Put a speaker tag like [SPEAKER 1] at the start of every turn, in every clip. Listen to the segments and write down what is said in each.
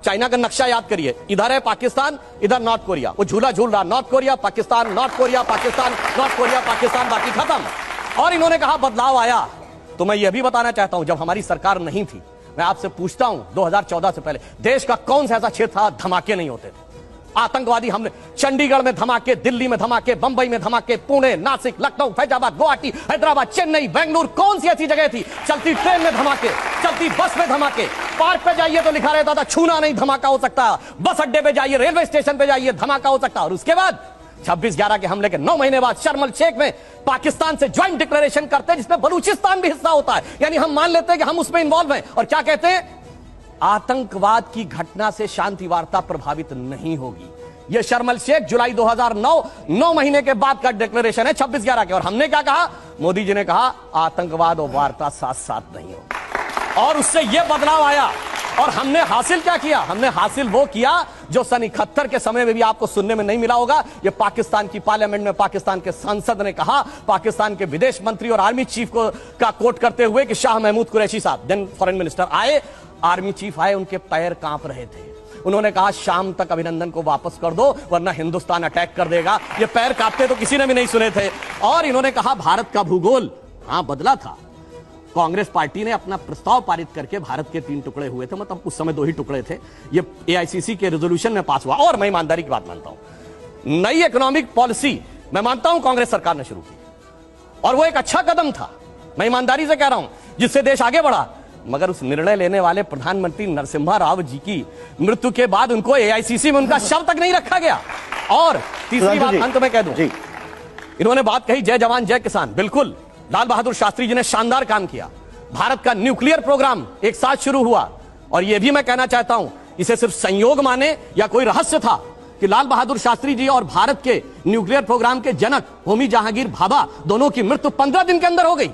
[SPEAKER 1] China का नक्शा याद करिए, इधर है पाकिस्तान, इधर नॉर्थ कोरिया। वो झूला झूल रहा, north Korea Pakistan, north Korea Pakistan, north Korea Pakistan, बाकी खत्म। और इन्होंने कहा बदलाव आया। तो मैं यह भी बताना चाहता हूं, जब हमारी सरकार नहीं थी, मैं आपसे पूछता हूं 2014 से पहले देश का कौन सा ऐसा क्षेत्र था धमाके नहीं होते थे? आतंकवादी हमले, चंडीगढ़ में धमाके, दिल्ली में धमाके, बंबई में धमाके, पुणे, नासिक, लखनऊ, फैजाबाद, गुवाहाटी, हैदराबाद, चेन्नई, बेंगलुरु, कौन सी ऐसी जगह थी? चलती ट्रेन में धमाके, चलती बस में धमाके, पार्क पे जाइए तो लिखा रहता था छूना नहीं धमाका हो सकता, बस अड्डे पे जाइए, रेलवे स्टेशन पे जाइए धमाका हो सकता। और उसके बाद 26/11 के हमले के 9 महीने बाद शर्म एल शेख में पाकिस्तान से ज्वाइंट डिक्लेरेशन करते हैं, जिसमें बलूचिस्तान भी हिस्सा होता है। यानी हम मान लेते हैं कि हम उसमें इन्वॉल्व हैं, और क्या कहते हैं? आतंकवाद की घटना से शांति वार्ता प्रभावित नहीं होगी। यह शर्म एल शेख जुलाई 2009 9 महीने के बाद का डिक्लेरेशन है 26/11 के। और हमने क्या कहा? मोदी जी ने कहा आतंकवाद और वार्ता साथ साथ नहीं होगी। और उससे यह बदलाव आया। और हमने हासिल क्या किया? हमने हासिल वो किया जो सन 71 के समय में भी आपको सुनने में नहीं मिला होगा। यह पाकिस्तान की पार्लियामेंट में पाकिस्तान के सांसद ने कहा, पाकिस्तान के विदेश मंत्री और आर्मी चीफ का कोट करते हुए कि शाह महमूद कुरैशी साहब, देन फॉरेन मिनिस्टर, आए, आर्मी चीफ आए, उनके पैर कांप रहे थे। उन्होंने कहा शाम तक अभिनंदन को वापस कर दो वरना हिंदुस्तान अटैक कर देगा। ये पैर कांपते तो किसी ने भी नहीं सुने थे। और इन्होंने कहा भारत का भूगोल बदला था। कांग्रेस पार्टी ने अपना प्रस्ताव पारित करके भारत के 3 टुकड़े हुए थे, मतलब उस समय 2 ही टुकड़े थे। ये एआईसीसी के रेजोल्यूशन में पास हुआ। और मैं ईमानदारी की बात मानता हूं, नई इकोनॉमिक पॉलिसी मैं मानता हूं कांग्रेस सरकार ने शुरू की, और वो एक अच्छा कदम था, मैं ईमानदारी से कह रहा हूं, जिससे देश आगे बढ़ा। मगर उस निर्णय लेने वाले प्रधानमंत्री नरसिम्हा राव जी की मृत्यु के बाद उनको एआईसीसी में उनका शव तक नहीं रखा गया। और तीसरी बात अंत में कह दूं, इन्होंने बात कही जय जवान जय किसान। बिल्कुल, लाल बहादुर शास्त्री जी ने शानदार काम किया। भारत का न्यूक्लियर प्रोग्राम एक साथ शुरू हुआ। और यह भी मैं कहना चाहता हूं, इसे सिर्फ संयोग माने या कोई रहस्य था कि लाल बहादुर शास्त्री जी और भारत के न्यूक्लियर प्रोग्राम के जनक होमी जहांगीर भाभा दोनों की मृत्यु 15 दिन के अंदर हो गई,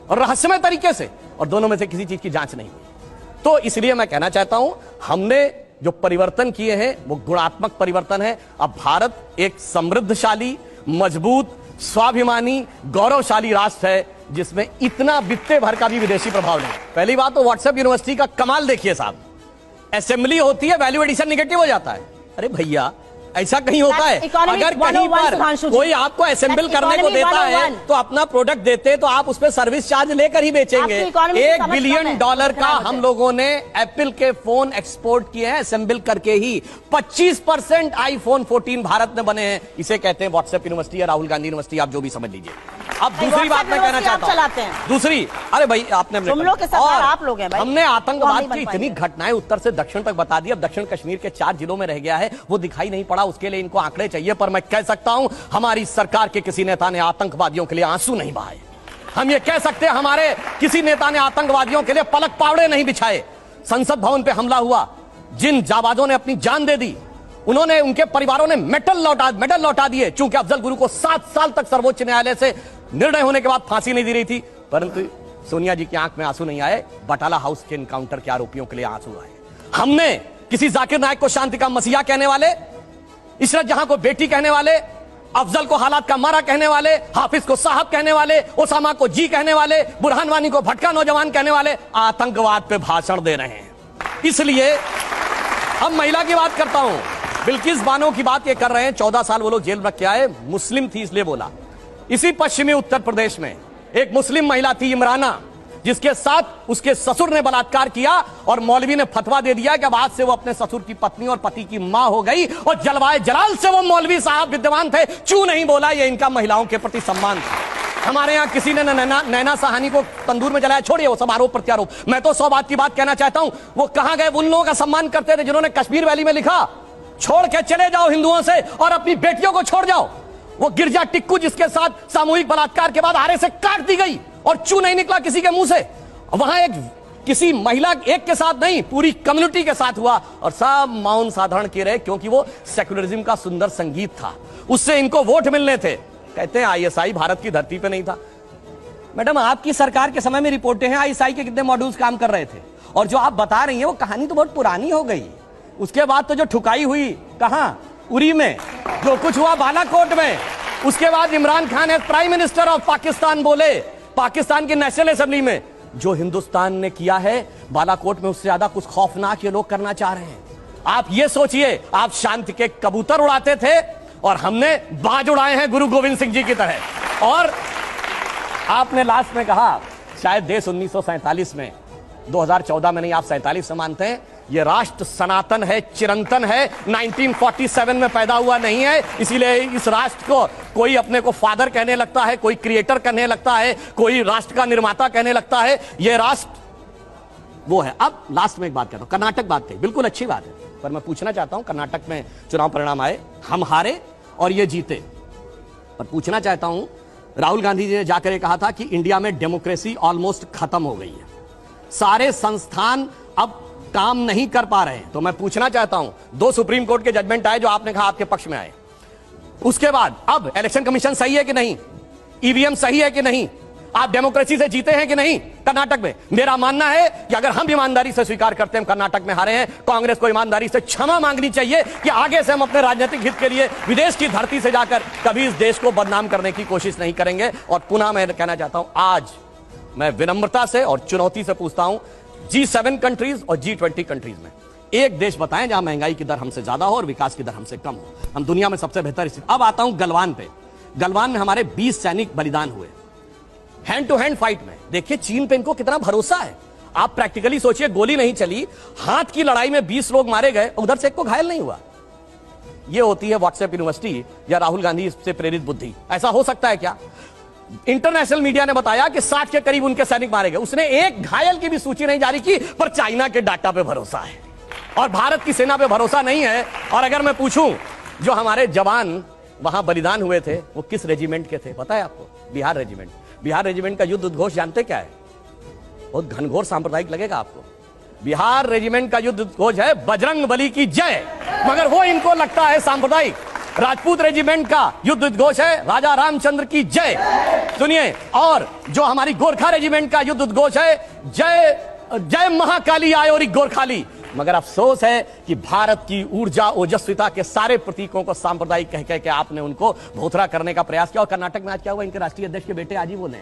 [SPEAKER 1] और रहस्यमय तरीके से, और दोनों में से किसी चीज की जांच नहीं हुई। तो इसलिए मैं कहना चाहता हूं, हमने जो परिवर्तन किए हैं वो गुणात्मक परिवर्तन है। अब भारत एक समृद्धशाली, मजबूत, स्वाभिमानी, गौरवशाली राष्ट्र है, जिसमें इतना वित्तीय भर का भी विदेशी प्रभाव नहीं। पहली बात तो व्हाट्सएप यूनिवर्सिटी का कमाल देखिए साहब, असेंबली होती है, वैल्यू एडिशन निगेटिव हो जाता है। अरे भैया, ऐसा कहीं होता है? अगर कहीं पर कोई आपको असेंबल करने को देता है तो अपना प्रोडक्ट देते तो आप उस पर सर्विस चार्ज लेकर ही बेचेंगे। $1 बिलियन का हम लोगों ने एप्पल के फोन एक्सपोर्ट किए हैं असेंबल करके ही। 25% आईफोन 14 भारत में बने हैं। इसे कहते हैं व्हाट्सएप यूनिवर्सिटी या राहुल गांधी यूनिवर्सिटी, आप जो भी समझ लीजिए। अब दूसरी बात मैं कहना चाहता हूं, दूसरी, अरे भाई आपने
[SPEAKER 2] आप लोग हैं भाई।
[SPEAKER 1] हमने आतंकवाद की इतनी घटनाएं उत्तर से दक्षिण तक बता दी। अब दक्षिण कश्मीर के 4 जिलों में रह गया है, वो दिखाई नहीं पड़ा, उसके लिए इनको आंकड़े चाहिए। पर मैं कह सकता हूं, हमारी सरकार के किसी नेता ने आतंकवादियों के लिए आंसू नहीं बहाए। हम ये कह सकते हैं, हमारे किसी नेता ने आतंकवादियों के लिए पलक पावड़े नहीं बिछाए। संसद भवन पे हमला हुआ, जिन जाबाजों ने अपनी जान दे दी, उन्होंने, उनके परिवारों ने मेडल लौटा दिए। चूंकि अफजल गुरु को 7 साल तक सर्वोच्च न्यायालय से निर्णय होने के बाद फांसी नहीं दी रही थी, परंतु सोनिया जी की आंख में आंसू नहीं आए। बटाला हाउस के एनकाउंटर के आरोपियों के लिए आंसू आए। हमने किसी जाकिर नायक को शांति का मसीहा कहने वाले, इशरत जहां को बेटी कहने वाले, अफजल को हालात का मारा कहने वाले, हाफिज को साहब कहने वाले, ओसामा को जी कहने वाले, बुरहान वानी को भटका नौजवान कहने वाले आतंकवाद पे भाषण दे रहे हैं। इसलिए अब महिला की बात करता हूं, बिल्किस बानो की बात ये कर रहे हैं। 14 साल वो लोग जेल रख के आए, मुस्लिम थी इसलिए बोला। इसी पश्चिमी उत्तर प्रदेश में एक मुस्लिम महिला थी इमराना, जिसके साथ उसके ससुर ने बलात्कार किया, और मौलवी ने फतवा दे दिया कि अब आज से वो अपने ससुर की पत्नी और पति की मां हो गई। और जलवाए जलाल से वो मौलवी साहब विद्यमान थे, चू नहीं बोला। ये इनका महिलाओं के प्रति सम्मान था। हमारे यहां किसी ने नैना साहनी को तंदूर में जलाया, छोड़िए वो सब आरोप प्रत्यारोप। मैं तो 100 बात की बात कहना चाहता हूं, वो कहां गए उन लोगों का सम्मान करते थे जिन्होंने कश्मीर वैली में लिखा, छोड़ के चले जाओ हिंदुओं से और अपनी बेटियों को छोड़ जाओ। वो गिरजा टिक्कू जिसके साथ सामूहिक बलात्कार के बाद आरे से काट दी गई और चू नहीं निकला किसी के मुंह से। वहां एक किसी महिला एक के साथ नहीं, पूरी कम्युनिटी के साथ हुआ, और सब मौन साधारण किए रहे, क्योंकि वो सेकुलरिज्म का सुंदर संगीत था, उससे इनको वोट मिलने थे। कहते हैं आईएसआई भारत की धरती पे नहीं था। मैडम, आपकी सरकार के समय में रिपोर्टें हैं आईएसआई के कितने मॉड्यूल्स काम कर रहे थे, और जो आप बता रही हैं वो कहानी तो बहुत पुरानी हो गई। उसके बाद तो जो ठुकाई हुई कहां, उरी में, जो कुछ हुआ बालाकोट में, उसके बाद Imran Khan as prime minister of Pakistan बोले पाकिस्तान की नेशनल असेंबली में, जो हिंदुस्तान ने किया है बालाकोट में उससे ज्यादा कुछ खौफनाक ये लोग करना चाह रहे हैं। आप ये सोचिए, आप शांति के कबूतर उड़ाते थे और हमने बाज उड़ाए हैं गुरु गोविंद सिंह जी की तरह। और आपने लास्ट में कहा शायद देश 1947 में, 2014 में नहीं, आप 47 से मानते हैं, ये राष्ट्र सनातन है, चिरंतन है, 1947 में पैदा हुआ नहीं है। इसीलिए इस राष्ट्र को कोई अपने को फादर कहने लगता है, कोई क्रिएटर कहने लगता है, कोई राष्ट्र का निर्माता कहने लगता है। ये राष्ट्र वो है। अब लास्ट में एक बात कहता हूं, कर्नाटक बात कही, बिल्कुल अच्छी बात है, पर मैं पूछना चाहता हूं, कर्नाटक में चुनाव परिणाम आए, हम हारे और ये जीते, पर पूछना चाहता हूं, राहुल गांधी जी ने जाकर कहा था कि इंडिया में डेमोक्रेसी ऑलमोस्ट खत्म हो गई है, सारे संस्थान अब काम नहीं कर पा रहे हैं। तो मैं पूछना चाहता हूं, 2 सुप्रीम कोर्ट के जजमेंट आए जो आपने कहा आपके पक्ष में आए, उसके बाद अब इलेक्शन कमीशन सही है कि नहीं, ईवीएम सही है कि नहीं, आप डेमोक्रेसी से जीते हैं कि नहीं कर्नाटक में? मेरा मानना है कि अगर हम ईमानदारी से स्वीकार करते हैं कर्नाटक में हारे हैं, कांग्रेस को ईमानदारी से क्षमा मांगनी चाहिए कि आगे से हम अपने राजनीतिक हित के लिए विदेश की धरती से जाकर कभी इस देश को बदनाम करने की कोशिश नहीं करेंगे। और पुनः मैं कहना चाहता हूं, आज मैं विनम्रता से और चुनौती से पूछता हूं, G7 कंट्रीज और G20 कंट्रीज में एक देश बताएं जहां महंगाई की दर हमसे ज्यादा हो और विकास की दर हमसे कम हो। हम दुनिया में सबसे बेहतर स्थिति। अब आता हूं गलवान पे। गलवान में हमारे 20 सैनिक बलिदान हुए हैंड टू हैंड फाइट में। देखिए चीन पे इनको कितना भरोसा है। आप प्रैक्टिकली सोचिए, गोली नहीं चली, हाथ की लड़ाई में 20 लोग मारे गए, उधर से एक को घायल नहीं हुआ। यह होती है व्हाट्सएप यूनिवर्सिटी या राहुल गांधी से प्रेरित बुद्धि। ऐसा हो सकता है क्या? इंटरनेशनल मीडिया ने बताया कि 60 के करीब उनके सैनिक मारे गए, उसने एक घायल की भी सूची नहीं जारी की, पर चाइना के डाटा पे भरोसा है और भारत की सेना पे भरोसा नहीं है। और अगर मैं पूछूं, जो हमारे जवान वहां बलिदान हुए थे वो किस रेजिमेंट के थे पता है आपको? बिहार रेजिमेंट। बिहार रेजिमेंट का युद्ध उद्घोष जानते क्या है? बहुत घनघोर सांप्रदायिक लगेगा आपको। बिहार रेजिमेंट का युद्ध उद्घोष है बजरंग बली की जय, मगर वो इनको लगता है सांप्रदायिक। राजपूत रेजिमेंट का युद्ध उद्घोष है राजा रामचंद्र की जय, सुनिए। और जो हमारी गोरखा रेजिमेंट का युद्ध उद्घोष है जय जय महाकाली आयोरी गोरखाली। मगर अफसोस है कि भारत की ऊर्जा ओजस्विता के सारे प्रतीकों को सांप्रदायिक कह कह के आपने उनको भोथरा करने का प्रयास किया। और कर्नाटक में आज क्या हुआ? इनके राष्ट्रीय अध्यक्ष के बेटे आज ही बोले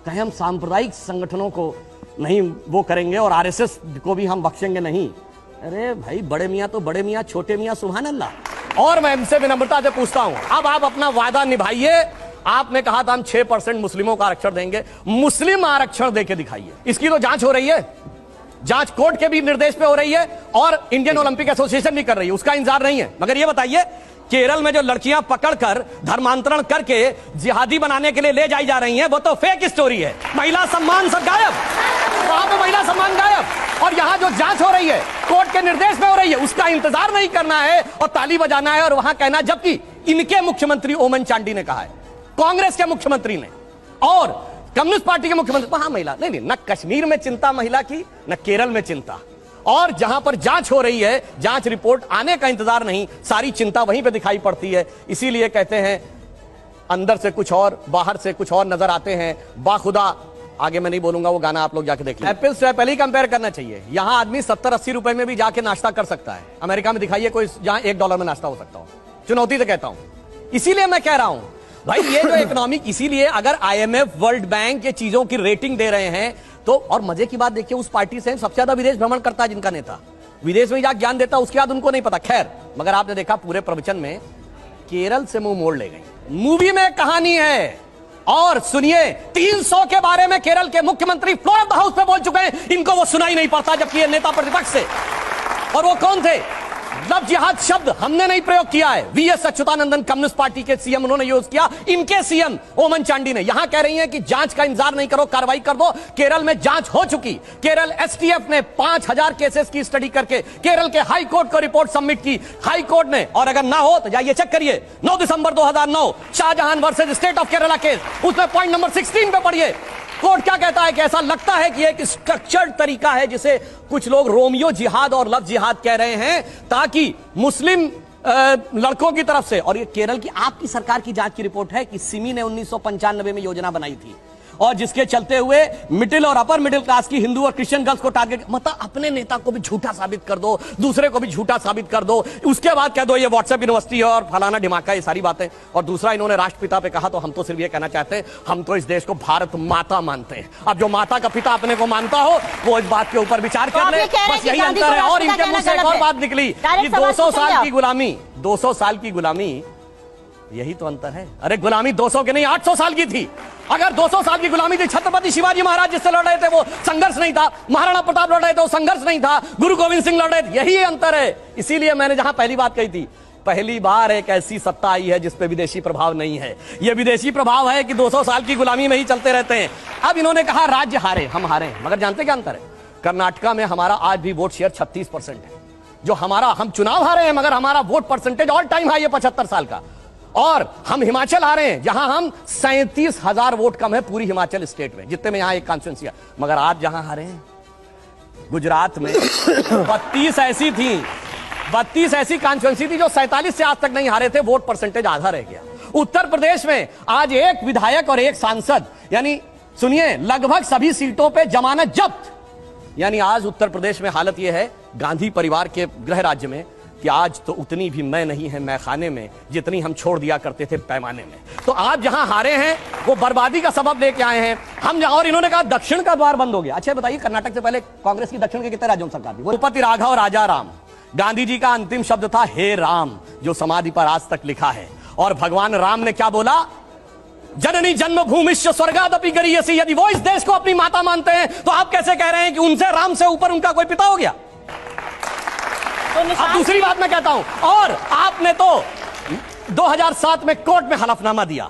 [SPEAKER 1] कहे हम सांप्रदायिक संगठनों को नहीं वो करेंगे और आरएसएस को भी हम बख्शेंगे नहीं। अरे भाई, बड़े मियां तो बड़े मियां, छोटे मियां सुभान अल्लाह। और मैं इनसे विनम्रता से पूछता हूं, अब आप अपना वादा निभाइए। आपने कहा था हम 6% मुस्लिमों का आरक्षण देंगे, मुस्लिम आरक्षण देके दिखाइए। इसकी तो जांच हो रही है, जांच कोर्ट के भी निर्देश पे हो रही है और इंडियन ओलंपिक एसोसिएशन भी कर रही है, उसका इंतजार नहीं है। मगर ये बताइए, केरल में जो लड़कियां पकड़कर धर्मांतरण करके जिहादी बनाने के लिए ले जाई जा रही हैं, वो तो फेक स्टोरी है। महिला सम्मान सब गायब, वहां पे महिला सम्मान गायब। और यहां जो जांच हो रही है कोर्ट के निर्देश में हो रही है, उसका इंतजार नहीं करना है और ताली बजाना है और वहां कहना। जबकि इनके मुख्यमंत्री ओमन चांडी ने कहा है, कांग्रेस के मुख्यमंत्री ने और कम्युनिस्ट पार्टी के मुख्यमंत्री, वहां महिला नहीं, न कश्मीर में चिंता महिला की, न केरल में चिंता। और जहां पर जांच हो रही है, जांच रिपोर्ट आने का इंतजार नहीं, सारी चिंता वहीं पे दिखाई पड़ती है। इसीलिए कहते हैं अंदर से कुछ और, बाहर से कुछ और नजर आते हैं। बाखुदा, आगे मैं नहीं बोलूंगा, वो गाना आप लोग जाके देख लीजिए। एप्पल से एप्पल ही कंपेयर करना चाहिए। यहां आदमी 70-80 रुपए में भी जाके नाश्ता कर सकता है। अमेरिका में दिखाइए कोई जहां $1 में नाश्ता हो सकता हो। चुनौती से कहता हूं। इसीलिए मैं कह रहा हूं भाई, ये जो इकोनॉमिक, इसीलिए अगर IMF, वर्ल्ड बैंक ये चीजों की रेटिंग दे रहे हैं तो, और मजे की बात देखिए, उस पार्टी से सबसे ज्यादा विदेश भ्रमण करता है जिनका नेता, विदेश में जाकर ज्ञान देता, उसके बाद उनको नहीं पता। खैर, मगर आपने देखा पूरे प्रवचन में केरल से मुंह मोड़ ले गई। मूवी में कहानी है। और सुनिए, 300 के बारे में केरल के मुख्यमंत्री फ्लोर ऑफ द हाउस पे बोल चुके हैं, इनको वो सुनाई नहीं पड़ता, जबकि ये नेता प्रतिपक्ष से। और वो कौन थे? लव जिहाद शब्द हमने नहीं प्रयोग किया है, VS अच्युतानंदन कम्युनिस्ट पार्टी के सीएम, उन्होंने यूज किया। इनके सीएम ओमन चांडी ने यहां कह रही हैं कि जांच का इंतजार नहीं करो, कार्रवाई कर दो। केरल में जांच हो चुकी। केरल STF ने 5000 केसेस की स्टडी करके केरल के हाई कोर्ट को रिपोर्ट सबमिट की। हाई कोर्ट ने, और अगर ना हो तो जाइए चेक करिए, 9 दिसंबर 2009 Shahjahan versus state of Kerala case, उसमें पॉइंट नंबर 16 पे पढ़िए। कोर्ट क्या कहता है कि ऐसा लगता है कि एक स्ट्रक्चर्ड तरीका है जिसे कुछ लोग रोमियो जिहाद और लव जिहाद कह रहे हैं, ताकि मुस्लिम लड़कों की तरफ से। और ये केरल की आपकी सरकार की जांच की रिपोर्ट है कि सिमी ने 1995 में योजना बनाई थी और जिसके चलते हुए मिडिल और अपर मिडिल क्लास की हिंदू और क्रिश्चियन गर्ल्स को टारगेट, मतलब अपने नेता को भी झूठा साबित कर दो, दूसरे को भी झूठा साबित कर दो, उसके बाद कह दो ये व्हाट्सएप यूनिवर्सिटी है और फलाना ढिमाका, ये सारी बातें। और दूसरा इन्होंने राष्ट्रपिता पे कहा, तो हम तो सिर्फ ये कहना चाहते हैं, हम तो इस देश को भारत माता मानते हैं। अब जो माता का पिता अपने को मानता हो वो इस बात के ऊपर विचार कर ले, बस यही अंतर है। और इनके मुंह से एक और बात निकली कि 200 साल की गुलामी, 200 साल की गुलामी, यही तो अंतर है। अरे गुलामी 200 की नहीं 800 साल की थी। अगर 200 साल की गुलामी थी, छत्रपति शिवाजी महाराज जिससे लड़ रहे थे वो संघर्ष नहीं था, महाराणा प्रताप लड़ रहे थे वो संघर्ष नहीं था, गुरु गोविंद सिंह लड़ रहे थे, यही अंतर है। इसीलिए मैंने जहां पहली बात कही थी, पहली बार एक ऐसी सत्ता आई है जिसपे विदेशी प्रभाव नहीं है। यह विदेशी प्रभाव है कि 200 साल की गुलामी में ही चलते रहते हैं। अब इन्होंने कहा राज्य हारे, हम हारे, मगर जानते क्या अंतर है? कर्नाटका में हमारा आज भी वोट शेयर 36% है। जो हमारा, हम चुनाव हारे हैं मगर हमारा vote percentage all time high है 75 साल का। और हम हिमाचल आ रहे हैं जहां हम 37,000 वोट कम है पूरी हिमाचल स्टेट में, जितने में यहां एक कॉन्स्टिट्यूंसी है। मगर आज जहां हारे हैं गुजरात में 32 ऐसी थी, 32 ऐसी कॉन्स्टिट्यूंसी थी जो 47 से आज तक नहीं हारे थे, वोट परसेंटेज आधा रह गया। उत्तर प्रदेश में आज एक विधायक और एक सांसद, यानी सुनिए लगभग सभी सीटों पे जमानत जब्त। यानी आज उत्तर प्रदेश में हालत यह है गांधी परिवार के गृह राज्य में कि आज तो उतनी भी मैं नहीं है मैखाने में जितनी हम छोड़ दिया करते थे पैमाने में। तो आप जहां हारे हैं वो बर्बादी का सबब लेके आए हैं हम जहां। और इन्होंने कहा दक्षिण का द्वार बंद हो गया। अच्छा बताइए, कर्नाटक से पहले कांग्रेस की दक्षिण के कितने राज्यों में सरकार थी? भूपति राघव राजा राम, गांधी जी का अंतिम शब्द था हे राम, जो समाधि पर आज तक लिखा है। और भगवान राम ने क्या बोला? जननी जन्मभूमिश्च स्वर्गादपि गरीयसी। यदि वो इस देश को अपनी माता मानते हैं तो आप कैसे कह रहे हैं कि उनसे, राम से ऊपर उनका कोई पिता हो गया? अब दूसरी बात मैं कहता हूं, और आपने तो 2007 में कोर्ट में हलफनामा दिया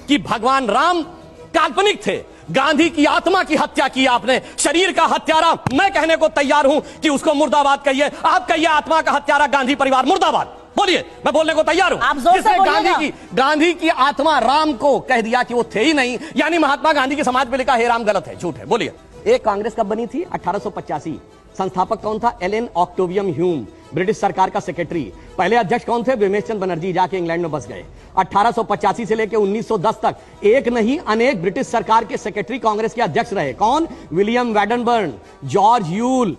[SPEAKER 1] कि भगवान राम काल्पनिक थे, गांधी की आत्मा की हत्या की आपने, शरीर का हत्यारा मैं कहने को तैयार हूं कि उसको मुर्दाबाद कहिए, आप कहिए आत्मा का हत्यारा गांधी परिवार मुर्दाबाद, बोलिए, मैं बोलने को तैयार हूं।
[SPEAKER 2] आप जोर से बोलिएगा।
[SPEAKER 1] गांधी की आत्मा राम को कह दिया कि वो थे ही नहीं, यानी महात्मा गांधी की समाज पे लिखा हे राम गलत है, झूठ है, बोलिए। एक कांग्रेस कब बनी थी? 1885। संस्थापक कौन था? एलन ऑक्टेवियम ह्यूम, ब्रिटिश सरकार का सेक्रेटरी। पहले अध्यक्ष कौन थे? विमेश चंद बनर्जी, जाके इंग्लैंड में बस गए। 1885 से लेकर 1910 तक एक नहीं अनेक ब्रिटिश सरकार के सेक्रेटरी कांग्रेस के अध्यक्ष रहे। कौन? William Wedderburn, George you'll.